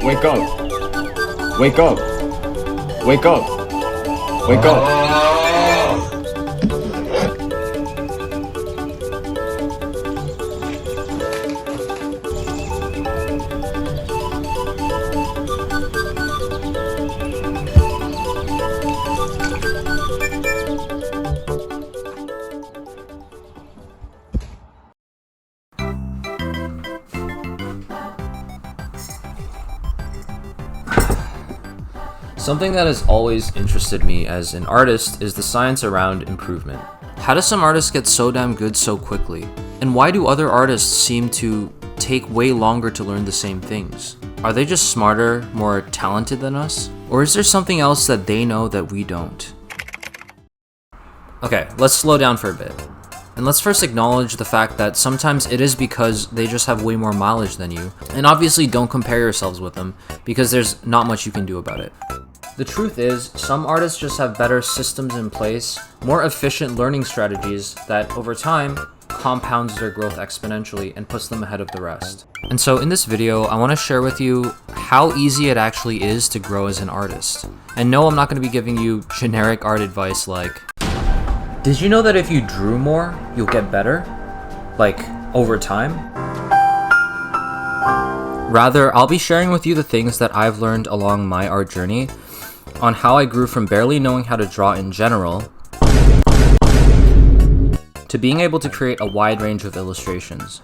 Wake up. Wake up. Wake up. Wake up. Something that has always interested me as an artist is the science around improvement. How do some artists get so damn good so quickly? And why do other artists seem to take way longer to learn the same things? Are they just smarter, more talented than us? Or is there something else that they know that we don't? Okay, let's slow down for a bit. And let's first acknowledge the fact that sometimes it is because they just have way more mileage than you. And obviously don't compare yourselves with them because there's not much you can do about it. The truth is, some artists just have better systems in place, more efficient learning strategies that over time compounds their growth exponentially and puts them ahead of the rest. And so in this video, I want to share with you how easy it actually is to grow as an artist. And no, I'm not going to be giving you generic art advice like, did you know that if you drew more, you'll get better? Like, over time? Rather, I'll be sharing with you the things that I've learned along my art journey on how I grew from barely knowing how to draw in general to being able to create a wide range of illustrations.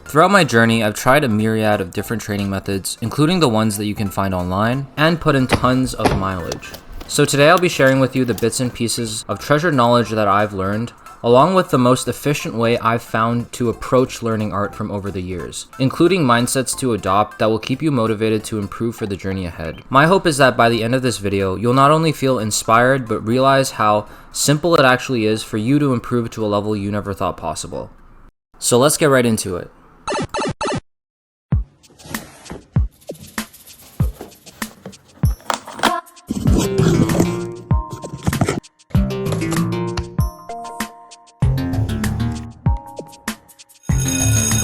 Throughout my journey, I've tried a myriad of different training methods, including the ones that you can find online, and put in tons of mileage. So today I'll be sharing with you the bits and pieces of treasured knowledge that I've learned, along with the most efficient way I've found to approach learning art from over the years, including mindsets to adopt that will keep you motivated to improve for the journey ahead. My hope is that by the end of this video, you'll not only feel inspired, but realize how simple it actually is for you to improve to a level you never thought possible. So let's get right into it.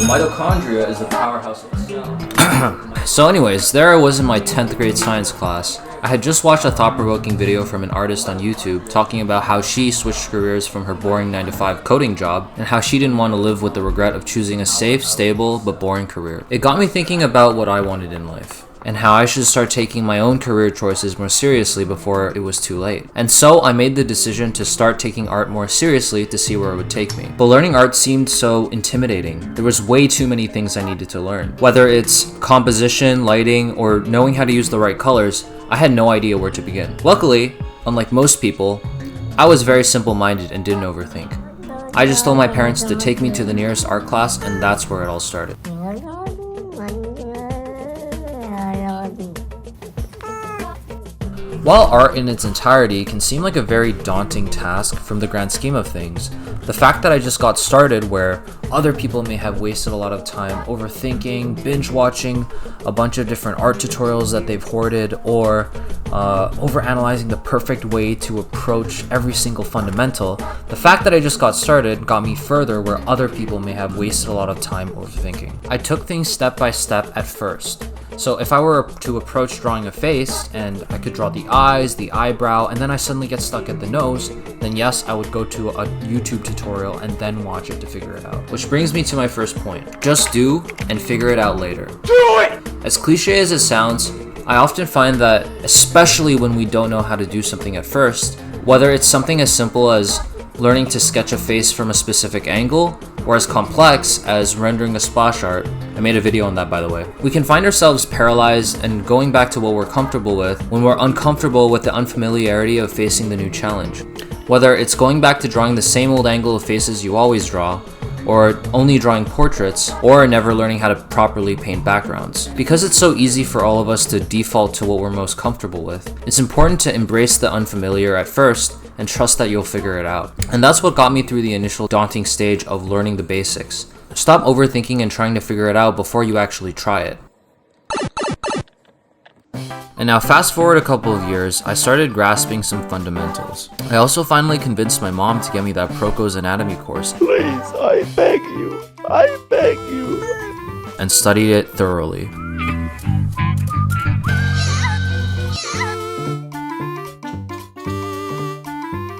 Mitochondria is the powerhouse of the cell. So anyways, there I was in my 10th grade science class. I had just watched a thought-provoking video from an artist on YouTube talking about how she switched careers from her boring 9-to-5 coding job and how she didn't want to live with the regret of choosing a safe, stable, but boring career. It got me thinking about what I wanted in life and how I should start taking my own career choices more seriously before it was too late. And so I made the decision to start taking art more seriously to see where it would take me. But learning art seemed so intimidating. There was way too many things I needed to learn. Whether it's composition, lighting, or knowing how to use the right colors, I had no idea where to begin. Luckily, unlike most people, I was very simple-minded and didn't overthink. I just told my parents to take me to the nearest art class, and that's where it all started. While art in its entirety can seem like a very daunting task from the grand scheme of things, the fact that I just got started where other people may have wasted a lot of time overthinking, binge watching a bunch of different art tutorials that they've hoarded, or overanalyzing the perfect way to approach every single fundamental, the fact that I just got started got me further where other people may have wasted a lot of time overthinking. I took things step by step at first. So if I were to approach drawing a face and I could draw the eyes, the eyebrow, and then I suddenly get stuck at the nose, then yes, I would go to a YouTube tutorial and then watch it to figure it out. Which brings me to my first point. Just do and figure it out later. Do it! As cliche as it sounds, I often find that, especially when we don't know how to do something at first, whether it's something as simple as learning to sketch a face from a specific angle, or as complex as rendering a splash art. I made a video on that, by the way. We can find ourselves paralyzed and going back to what we're comfortable with when we're uncomfortable with the unfamiliarity of facing the new challenge. Whether it's going back to drawing the same old angle of faces you always draw, or only drawing portraits, or never learning how to properly paint backgrounds. Because it's so easy for all of us to default to what we're most comfortable with, it's important to embrace the unfamiliar at first and trust that you'll figure it out. And that's what got me through the initial daunting stage of learning the basics. Stop overthinking and trying to figure it out before you actually try it. And now fast forward a couple of years, I started grasping some fundamentals. I also finally convinced my mom to get me that Proko's anatomy course. Please, I beg you. I beg you. and studied it thoroughly.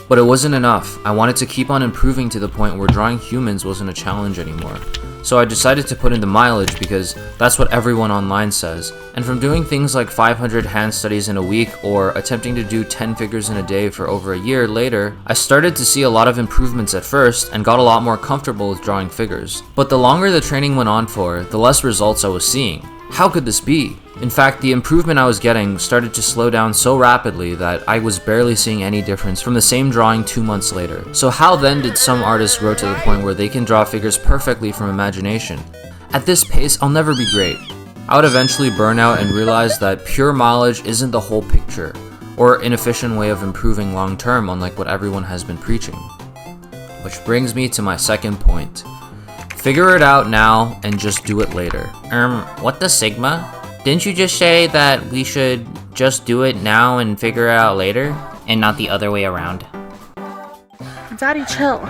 But it wasn't enough. I wanted to keep on improving to the point where drawing humans wasn't a challenge anymore. So I decided to put in the mileage because that's what everyone online says. And from doing things like 500 hand studies in a week or attempting to do 10 figures in a day for over a year later, I started to see a lot of improvements at first and got a lot more comfortable with drawing figures. But the longer the training went on for, the less results I was seeing. How could this be? In fact, the improvement I was getting started to slow down so rapidly that I was barely seeing any difference from the same drawing 2 months later. So how then did some artists grow to the point where they can draw figures perfectly from imagination? At this pace, I'll never be great. I would eventually burn out and realize that pure mileage isn't the whole picture, or an efficient way of improving long term unlike what everyone has been preaching. Which brings me to my second point. Figure it out now and just do it later. What the Sigma? Didn't you just say that we should just do it now and figure it out later? And not the other way around? Daddy, chill.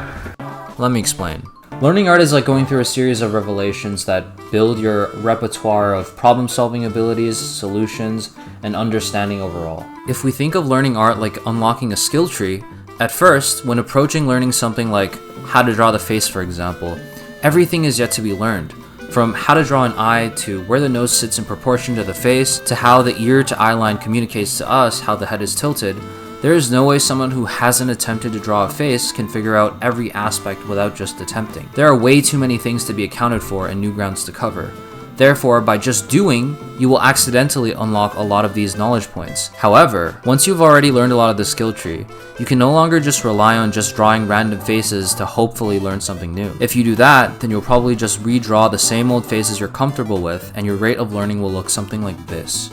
Let me explain. Learning art is like going through a series of revelations that build your repertoire of problem-solving abilities, solutions, and understanding overall. If we think of learning art like unlocking a skill tree, at first, when approaching learning something like how to draw the face, for example, everything is yet to be learned. From how to draw an eye to where the nose sits in proportion to the face to how the ear to eye line communicates to us how the head is tilted, there is no way someone who hasn't attempted to draw a face can figure out every aspect without just attempting. There are way too many things to be accounted for and new grounds to cover. Therefore, by just doing, you will accidentally unlock a lot of these knowledge points. However, once you've already learned a lot of the skill tree, you can no longer just rely on just drawing random faces to hopefully learn something new. If you do that, then you'll probably just redraw the same old faces you're comfortable with, and your rate of learning will look something like this.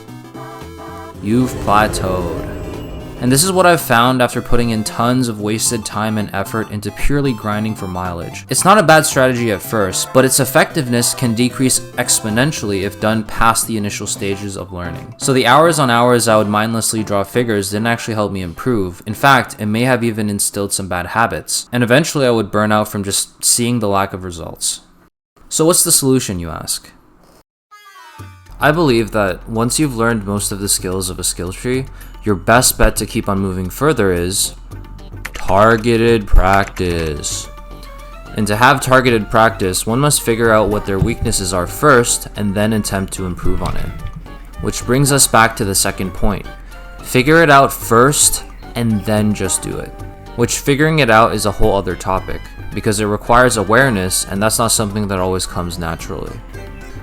You've plateaued. And this is what I've found after putting in tons of wasted time and effort into purely grinding for mileage. It's not a bad strategy at first, but its effectiveness can decrease exponentially if done past the initial stages of learning. So the hours on hours I would mindlessly draw figures didn't actually help me improve. In fact, it may have even instilled some bad habits. And eventually I would burn out from just seeing the lack of results. So what's the solution, you ask? I believe that once you've learned most of the skills of a skill tree, your best bet to keep on moving further is targeted practice. And to have targeted practice, one must figure out what their weaknesses are first and then attempt to improve on it. Which brings us back to the second point. Figure it out first and then just do it. Which figuring it out is a whole other topic because it requires awareness, and that's not something that always comes naturally.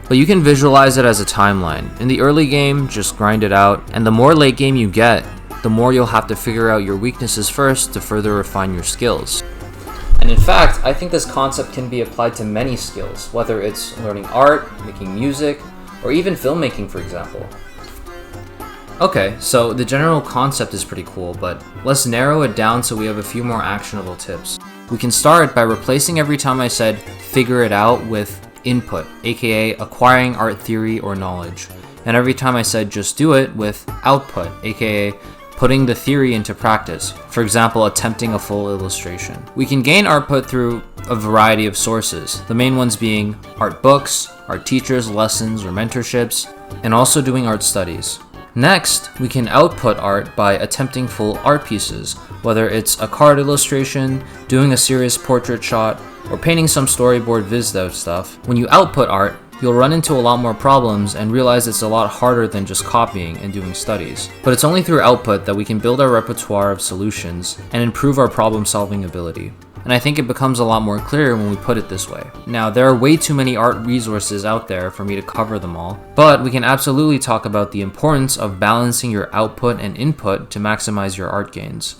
But you can visualize it as a timeline. In the early game, just grind it out, and the more late game you get, the more you'll have to figure out your weaknesses first to further refine your skills. And in fact, I think this concept can be applied to many skills, whether it's learning art, making music, or even filmmaking, for example. Okay, so the general concept is pretty cool, but let's narrow it down so we have a few more actionable tips. We can start by replacing every time I said figure it out with input, aka acquiring art theory or knowledge, and every time I said just do it with output, aka putting the theory into practice, for example attempting a full illustration. We can gain output through a variety of sources, the main ones being art books, art teachers, lessons or mentorships, and also doing art studies. Next, we can output art by attempting full art pieces, whether it's a card illustration, doing a serious portrait shot, or painting some storyboard viz dev stuff. When you output art, you'll run into a lot more problems and realize it's a lot harder than just copying and doing studies. But it's only through output that we can build our repertoire of solutions and improve our problem-solving ability. And I think it becomes a lot more clear when we put it this way. Now, there are way too many art resources out there for me to cover them all, but we can absolutely talk about the importance of balancing your output and input to maximize your art gains.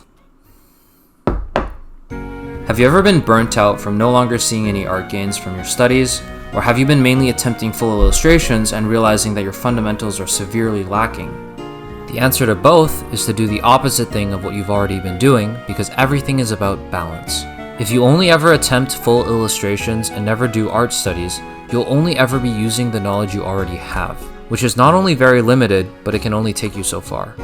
Have you ever been burnt out from no longer seeing any art gains from your studies? Or have you been mainly attempting full illustrations and realizing that your fundamentals are severely lacking? The answer to both is to do the opposite thing of what you've already been doing, because everything is about balance. If you only ever attempt full illustrations and never do art studies, you'll only ever be using the knowledge you already have, which is not only very limited, but it can only take you so far.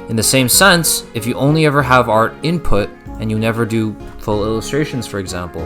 In the same sense, if you only ever have art input and you never do full illustrations, for example,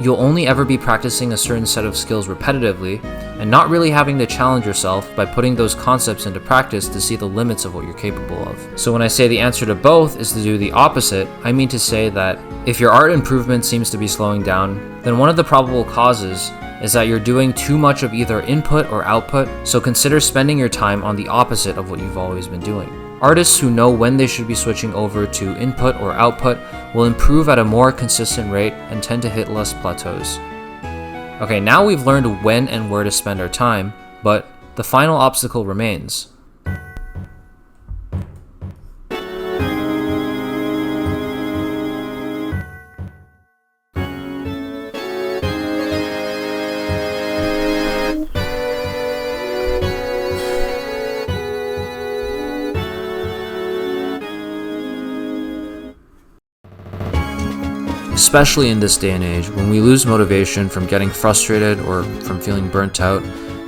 you'll only ever be practicing a certain set of skills repetitively and not really having to challenge yourself by putting those concepts into practice to see the limits of what you're capable of. So when I say the answer to both is to do the opposite, I mean to say that if your art improvement seems to be slowing down, then one of the probable causes is that you're doing too much of either input or output, so consider spending your time on the opposite of what you've always been doing. Artists who know when they should be switching over to input or output will improve at a more consistent rate and tend to hit less plateaus. Okay, now we've learned when and where to spend our time, but the final obstacle remains. Especially in this day and age, when we lose motivation from getting frustrated or from feeling burnt out,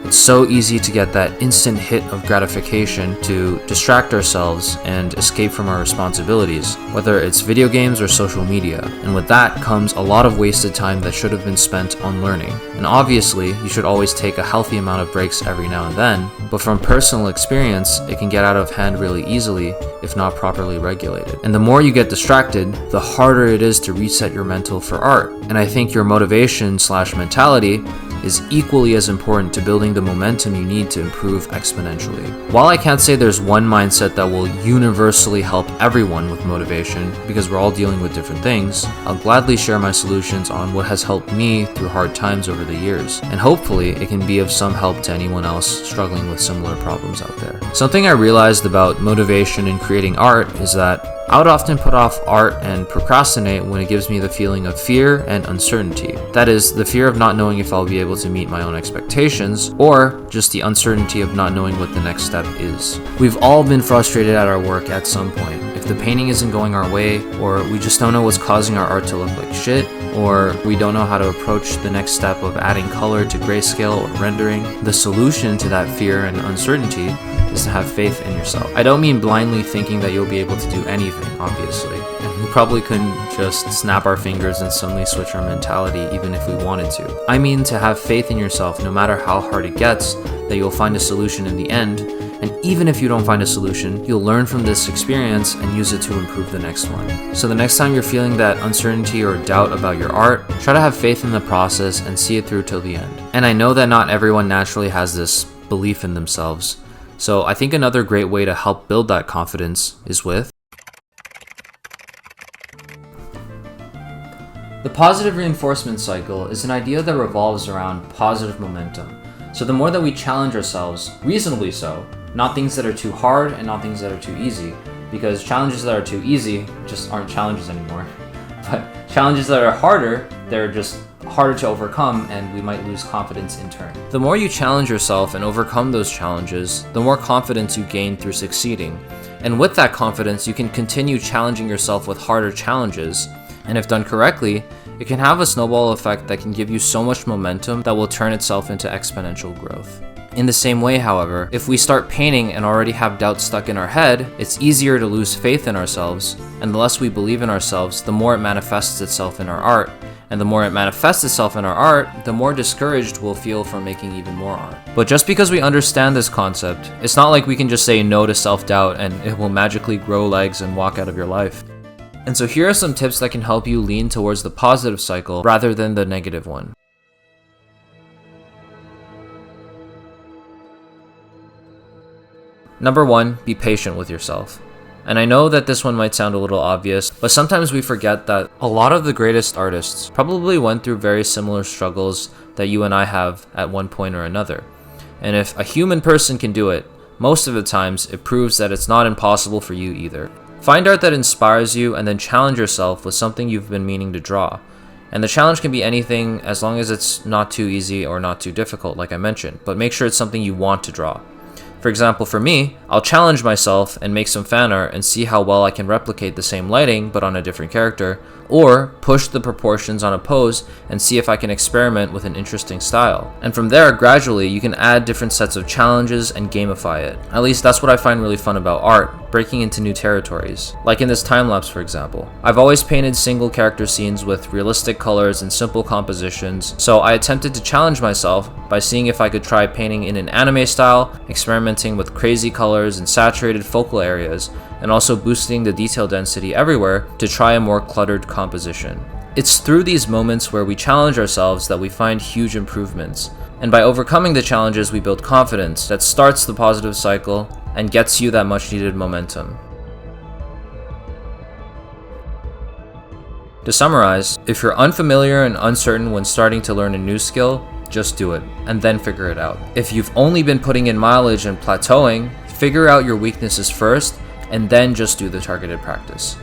it's so easy to get that instant hit of gratification to distract ourselves and escape from our responsibilities, whether it's video games or social media. And with that comes a lot of wasted time that should have been spent on learning. And obviously, you should always take a healthy amount of breaks every now and then, but from personal experience, it can get out of hand really easily if not properly regulated. And the more you get distracted, the harder it is to reset your mental for art. And I think your motivation/mentality is equally as important to building the momentum you need to improve exponentially. While I can't say there's one mindset that will universally help everyone with motivation, because we're all dealing with different things, I'll gladly share my solutions on what has helped me through hard times over the years, and hopefully it can be of some help to anyone else struggling with similar problems out there. Something I realized about motivation in creating art is that I would often put off art and procrastinate when it gives me the feeling of fear and uncertainty. That is, the fear of not knowing if I'll be able to meet my own expectations, or just the uncertainty of not knowing what the next step is. We've all been frustrated at our work at some point. If the painting isn't going our way, or we just don't know what's causing our art to look like shit, or we don't know how to approach the next step of adding color to grayscale or rendering, the solution to that fear and uncertainty is to have faith in yourself. I don't mean blindly thinking that you'll be able to do anything, obviously. And we probably couldn't just snap our fingers and suddenly switch our mentality even if we wanted to. I mean to have faith in yourself no matter how hard it gets, that you'll find a solution in the end. And even if you don't find a solution, you'll learn from this experience and use it to improve the next one. So the next time you're feeling that uncertainty or doubt about your art, try to have faith in the process and see it through till the end. And I know that not everyone naturally has this belief in themselves. So I think another great way to help build that confidence is with the positive reinforcement cycle is an idea that revolves around positive momentum. So the more that we challenge ourselves, reasonably so, not things that are too hard and not things that are too easy, because challenges that are too easy just aren't challenges anymore. But challenges that are harder, they're just harder to overcome, and we might lose confidence in turn. The more you challenge yourself and overcome those challenges, the more confidence you gain through succeeding. And with that confidence, you can continue challenging yourself with harder challenges. And if done correctly, it can have a snowball effect that can give you so much momentum that will turn itself into exponential growth. In the same way, however, if we start painting and already have doubts stuck in our head, it's easier to lose faith in ourselves, and the less we believe in ourselves, the more it manifests itself in our art. And the more it manifests itself in our art, the more discouraged we'll feel from making even more art. But just because we understand this concept, it's not like we can just say no to self-doubt and it will magically grow legs and walk out of your life. And so here are some tips that can help you lean towards the positive cycle rather than the negative one. Number 1, be patient with yourself. And I know that this one might sound a little obvious, but sometimes we forget that a lot of the greatest artists probably went through very similar struggles that you and I have at one point or another. And if a human person can do it, most of the times it proves that it's not impossible for you either. Find art that inspires you and then challenge yourself with something you've been meaning to draw. And the challenge can be anything as long as it's not too easy or not too difficult, like I mentioned, but make sure it's something you want to draw. For example, for me, I'll challenge myself and make some fan art and see how well I can replicate the same lighting but on a different character, or push the proportions on a pose and see if I can experiment with an interesting style. And from there, gradually, you can add different sets of challenges and gamify it. At least that's what I find really fun about art, breaking into new territories. Like in this time lapse, for example. I've always painted single character scenes with realistic colors and simple compositions, so I attempted to challenge myself by seeing if I could try painting in an anime style, experimenting with crazy colors and saturated focal areas, and also boosting the detail density everywhere to try a more cluttered composition. It's through these moments where we challenge ourselves that we find huge improvements. And by overcoming the challenges, we build confidence that starts the positive cycle and gets you that much needed momentum. To summarize, if you're unfamiliar and uncertain when starting to learn a new skill, just do it, and then figure it out. If you've only been putting in mileage and plateauing, figure out your weaknesses first, and then just do the targeted practice.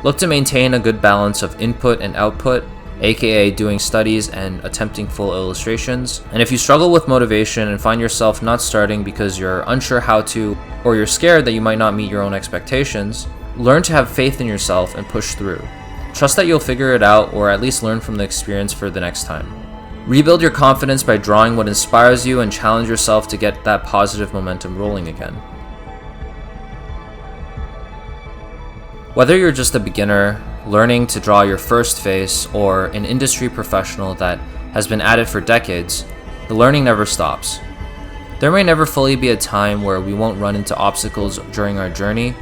Look to maintain a good balance of input and output, aka doing studies and attempting full illustrations. And if you struggle with motivation and find yourself not starting because you're unsure how to, or you're scared that you might not meet your own expectations, learn to have faith in yourself and push through. Trust that you'll figure it out, or at least learn from the experience for the next time. Rebuild your confidence by drawing what inspires you and challenge yourself to get that positive momentum rolling again. Whether you're just a beginner, learning to draw your first face, or an industry professional that has been at it for decades, the learning never stops. There may never fully be a time where we won't run into obstacles during our journey,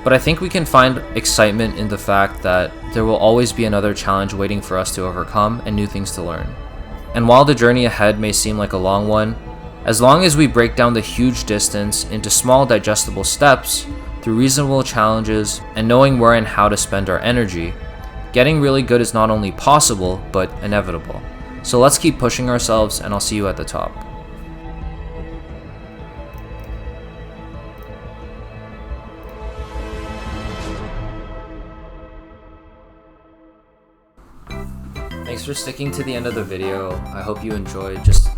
but I think we can find excitement in the fact that there will always be another challenge waiting for us to overcome and new things to learn. And while the journey ahead may seem like a long one, as long as we break down the huge distance into small digestible steps, through reasonable challenges and knowing where and how to spend our energy, getting really good is not only possible, but inevitable. So let's keep pushing ourselves, and I'll see you at the top. Thanks for sticking to the end of the video. I hope you enjoyed just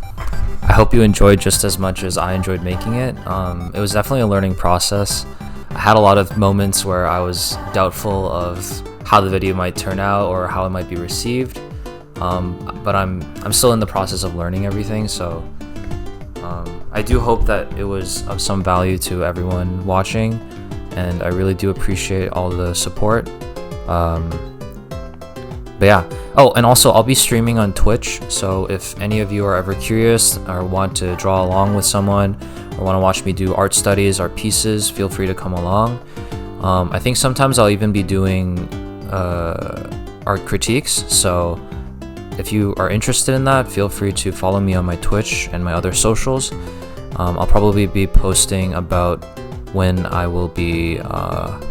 as much as I enjoyed making it. It was definitely a learning process. I had a lot of moments where I was doubtful of how the video might turn out or how it might be received, but I'm still in the process of learning everything, so I do hope that it was of some value to everyone watching, and I really do appreciate all the support. But yeah. Oh, and also I'll be streaming on Twitch, so if any of you are ever curious or want to draw along with someone or want to watch me do art studies or pieces, feel free to come along. I think sometimes I'll even be doing art critiques, so if you are interested in that, feel free to follow me on my Twitch and my other socials. I'll probably be posting about when I will be live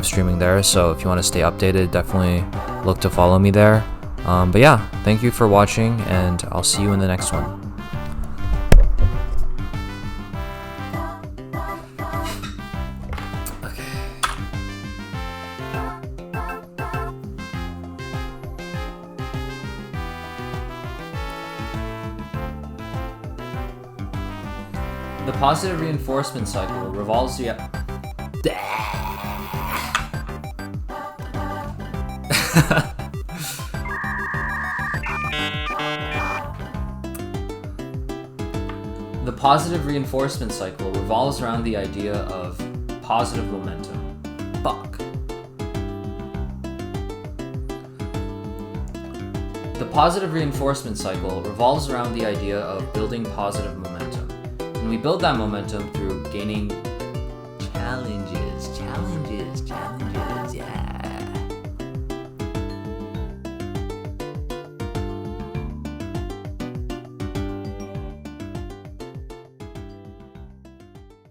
streaming there, so if you want to stay updated, definitely look to follow me there. But yeah, thank you for watching, and I'll see you in the next one. The positive reinforcement cycle revolves the The positive reinforcement cycle revolves around the idea of positive momentum. Fuck. The positive reinforcement cycle revolves around the idea of building positive momentum. And we build that momentum through gaining challenges.